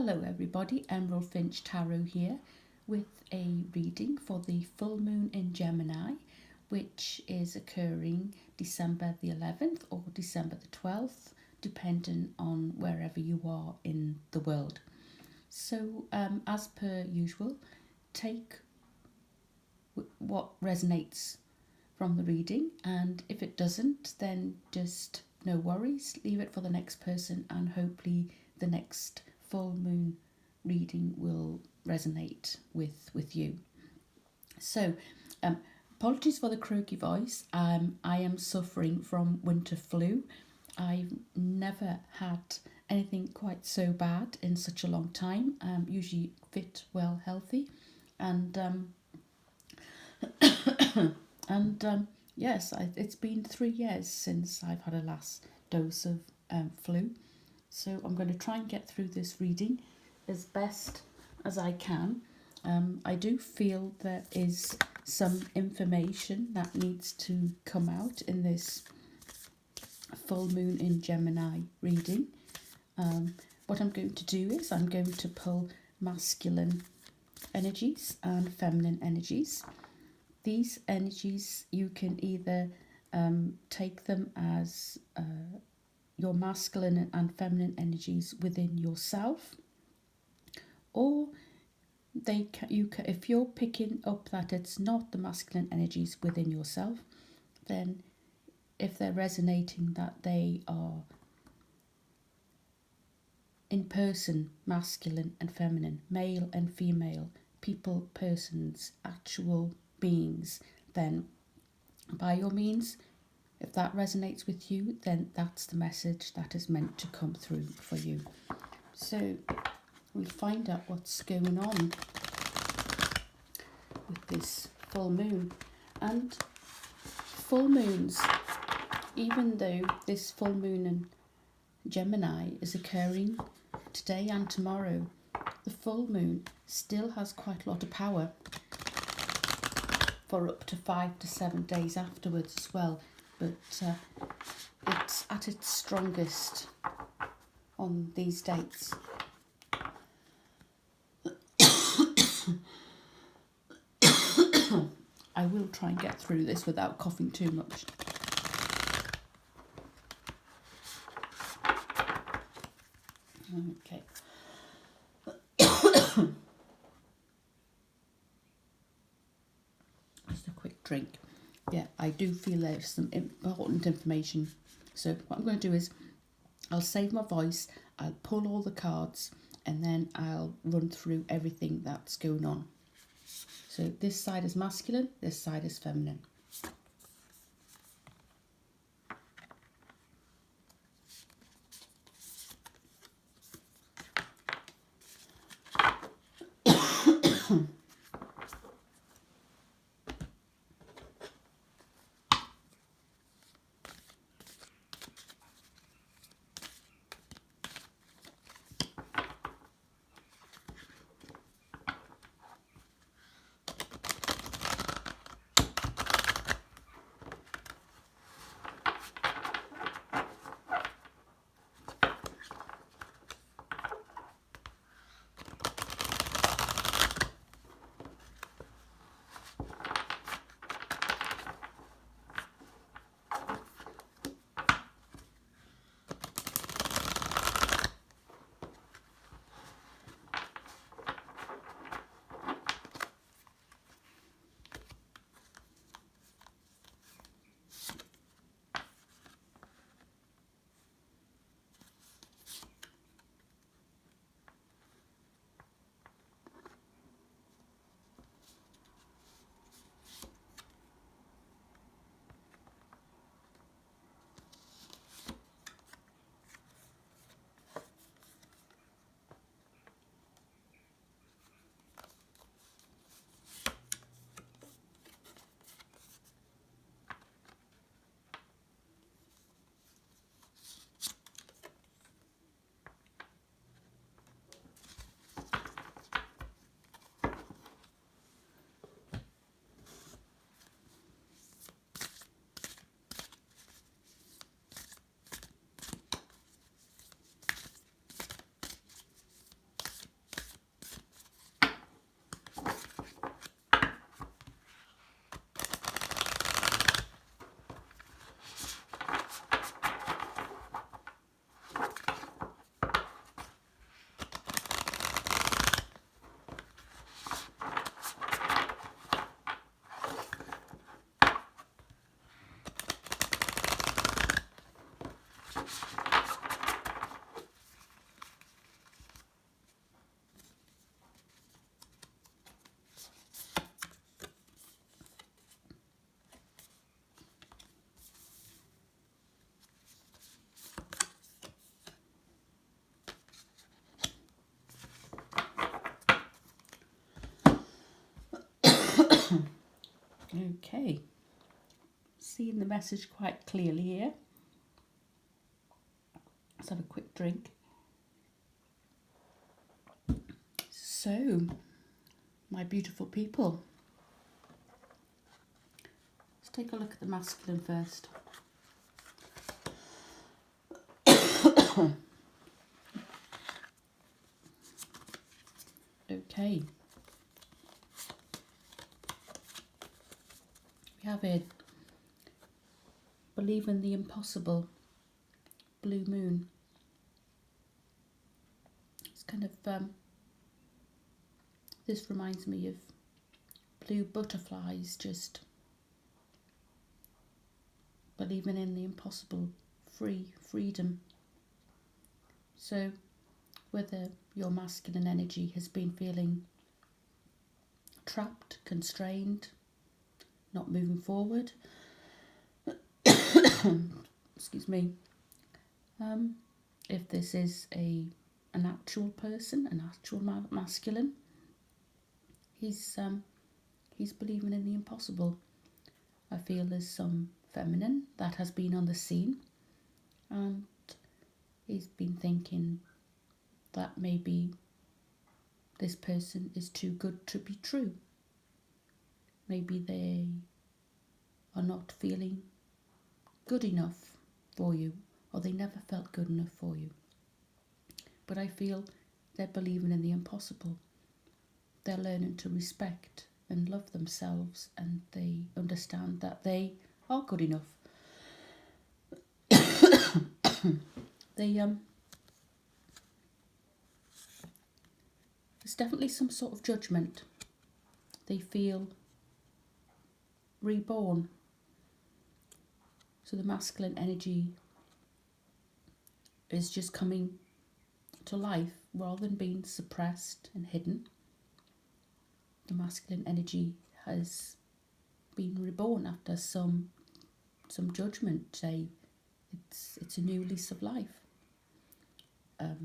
Hello everybody, Emerald Finch Tarot here with a reading for the full moon in Gemini, which is occurring December the 11th or December the 12th, depending on wherever you are in the world. So as per usual, take what resonates from the reading, and if it doesn't, then just no worries, leave it for the next person, and hopefully the next full moon reading will resonate with you. So apologies for the croaky voice. I am suffering from winter flu. I've never had anything quite so bad in such a long time. Usually fit, well, healthy, and yes, it's been 3 years since I've had a last dose of flu. So I'm going to try and get through this reading as best as I can. I do feel there is some information that needs to come out in this full moon in Gemini reading. What I'm going to do is I'm going to pull masculine energies and feminine energies. These energies, you can either take them as your masculine and feminine energies within yourself, or if you're picking up that it's not the masculine energies within yourself, then if they're resonating that they are in person, masculine and feminine, male and female, people, persons, actual beings, then by all means, if that resonates with you, then that's the message that is meant to come through for you. So we'll find out what's going on with this full moon. And full moons, even though this full moon in Gemini is occurring today and tomorrow, the full moon still has quite a lot of power for up to 5 to 7 days afterwards as well. But it's at its strongest on these dates. I will try and get through this without coughing too much. Okay. Just a quick drink. Yeah, I do feel there's some important information. So what I'm going to do is I'll save my voice, I'll pull all the cards, and then I'll run through everything that's going on. So this side is masculine, this side is feminine. Okay, seeing the message quite clearly here. Let's have a quick drink. So, my beautiful people, let's take a look at the masculine first. Okay, we have it. Believe in the impossible. Blue moon. It's kind of this reminds me of blue butterflies, just believing in the impossible, freedom. So whether your masculine energy has been feeling trapped, constrained, not moving forward, excuse me, if this is an actual person, an actual masculine, he's believing in the impossible. I feel there's some feminine that has been on the scene, and he's been thinking that maybe this person is too good to be true. Maybe they are not feeling good enough for you, or they never felt good enough for you. But I feel they're believing in the impossible. They're learning to respect and love themselves, and they understand that they are good enough. There's definitely some sort of judgment. They feel reborn. So the masculine energy is just coming to life rather than being suppressed and hidden. The masculine energy has been reborn after some judgment. Say it's a new lease of life.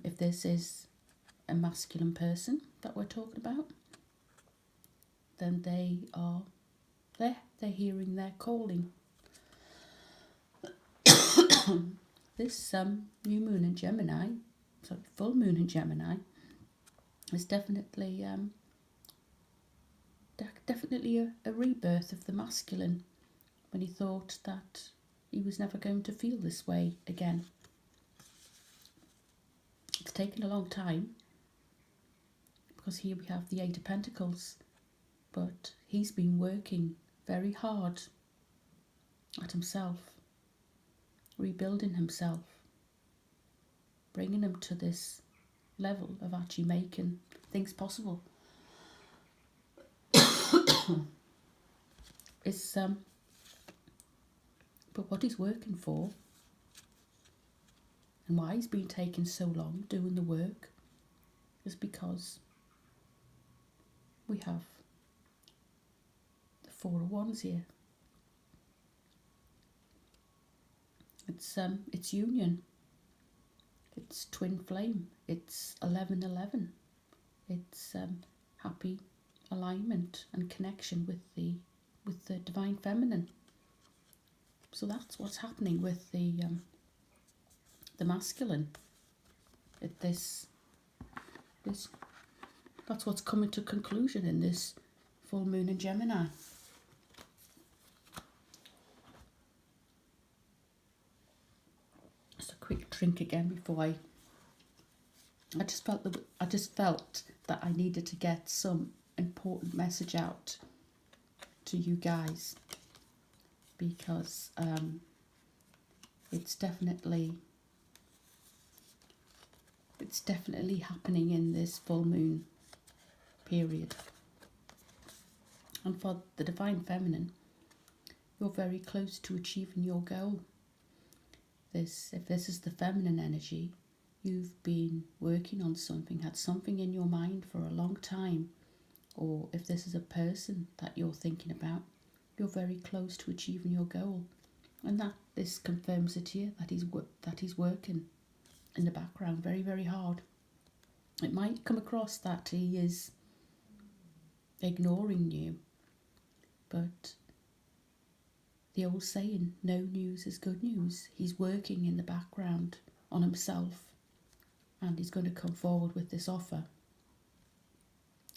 If this is a masculine person that we're talking about, then they're hearing their calling. This new moon in Gemini, sorry, full moon in Gemini, is definitely a rebirth of the masculine, when he thought that he was never going to feel this way again. It's taken a long time, because here we have the Eight of Pentacles, but he's been working very hard at himself, rebuilding himself, bringing him to this level of actually making things possible. But what he's working for, and why he's been taking so long doing the work, is because we have the Four of Wands here. It's union. It's twin flame. It's 11:11. It's happy alignment and connection with the divine feminine. So that's what's happening with the masculine. That's what's coming to conclusion in this full moon in Gemini. Just a quick drink again before I just felt that I needed to get some important message out to you guys, because it's definitely happening in this full moon period. And for the divine feminine, you're very close to achieving your goal. If this is the feminine energy, you've been working on something, had something in your mind for a long time, or if this is a person that you're thinking about, you're very close to achieving your goal. And that this confirms it here, that he's working in the background very, very hard. It might come across that he is ignoring you, but the old saying, no news is good news. He's working in the background on himself, and he's going to come forward with this offer.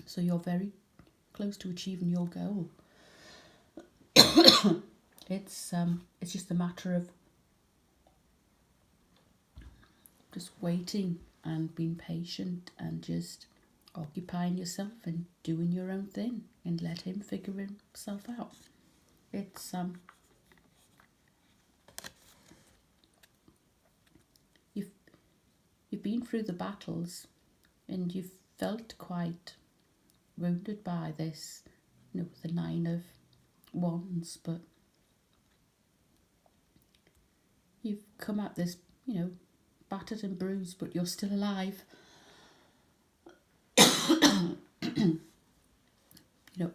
So you're very close to achieving your goal. It's just a matter of just waiting and being patient and just occupying yourself and doing your own thing and let him figure himself out. It's you've been through the battles and you've felt quite wounded by this, the 9 of Wands, but you've come at this, battered and bruised, but you're still alive.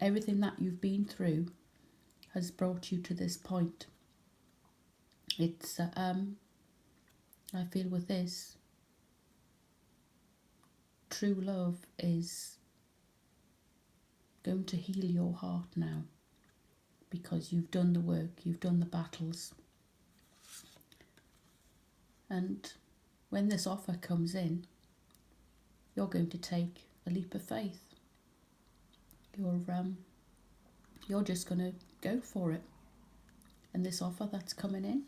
Everything that you've been through has brought you to this point. It's I feel with this, true love is going to heal your heart now, because you've done the work, you've done the battles. And when this offer comes in, you're going to take a leap of faith. You're just going to go for it. And this offer that's coming in,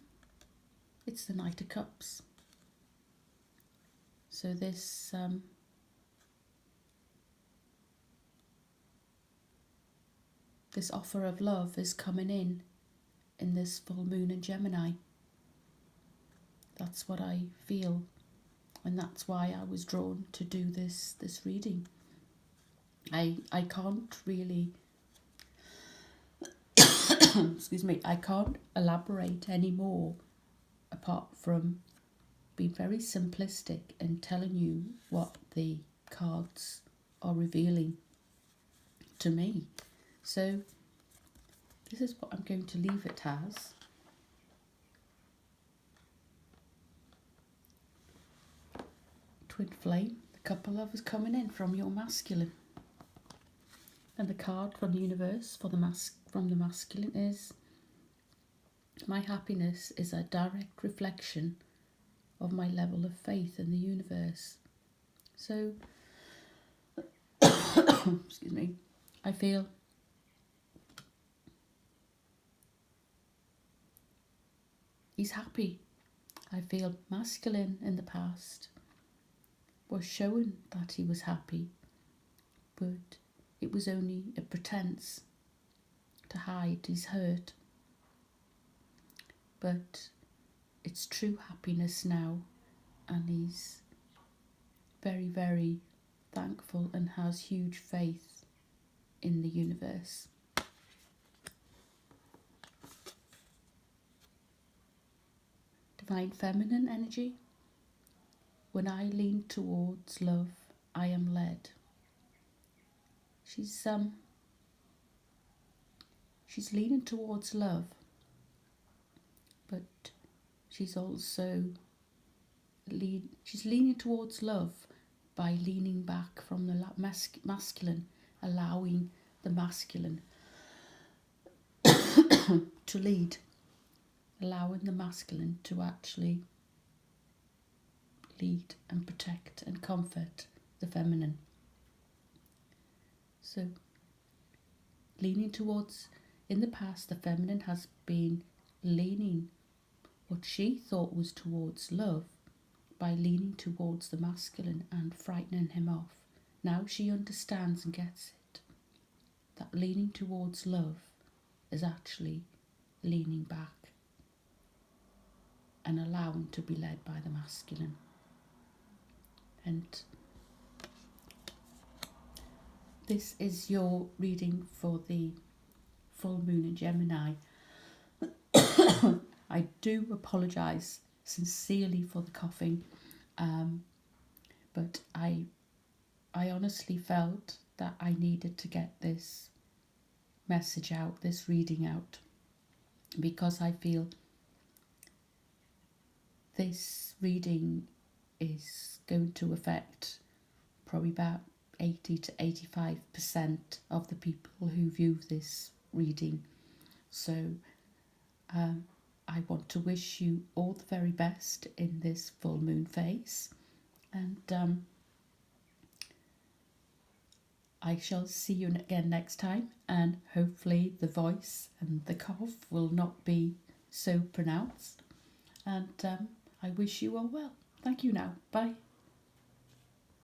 it's the Knight of Cups. So this this offer of love is coming in this full moon in Gemini. That's what I feel, and that's why I was drawn to do this reading. I can't really excuse me, I can't elaborate any more apart from being very simplistic and telling you what the cards are revealing to me. So this is what I'm going to leave it as. Twin flame, the couple lovers coming in from your masculine. And the card from the universe for from the masculine is, my happiness is a direct reflection of my level of faith in the universe. So, excuse me, I feel he's happy. I feel masculine in the past was showing that he was happy, but it was only a pretense to hide his hurt. But it's true happiness now, and he's very, very thankful and has huge faith in the universe. Divine feminine energy. When I lean towards love, I am led. She's leaning towards love, but she's also she's leaning towards love by leaning back from the masculine, allowing the masculine to lead, allowing the masculine to actually lead and protect and comfort the feminine. So leaning towards, in the past, the feminine has been leaning what she thought was towards love by leaning towards the masculine and frightening him off. Now she understands and gets it, that leaning towards love is actually leaning back and allowing to be led by the masculine. And this is your reading for the full moon in Gemini. I do apologise sincerely for the coughing, but I honestly felt that I needed to get this message out, this reading out, because I feel this reading is going to affect probably about 80 to 85% of the people who view this reading. So I want to wish you all the very best in this full moon phase, and I shall see you again next time, and hopefully the voice and the cough will not be so pronounced. And I wish you all well. Thank you now. Bye.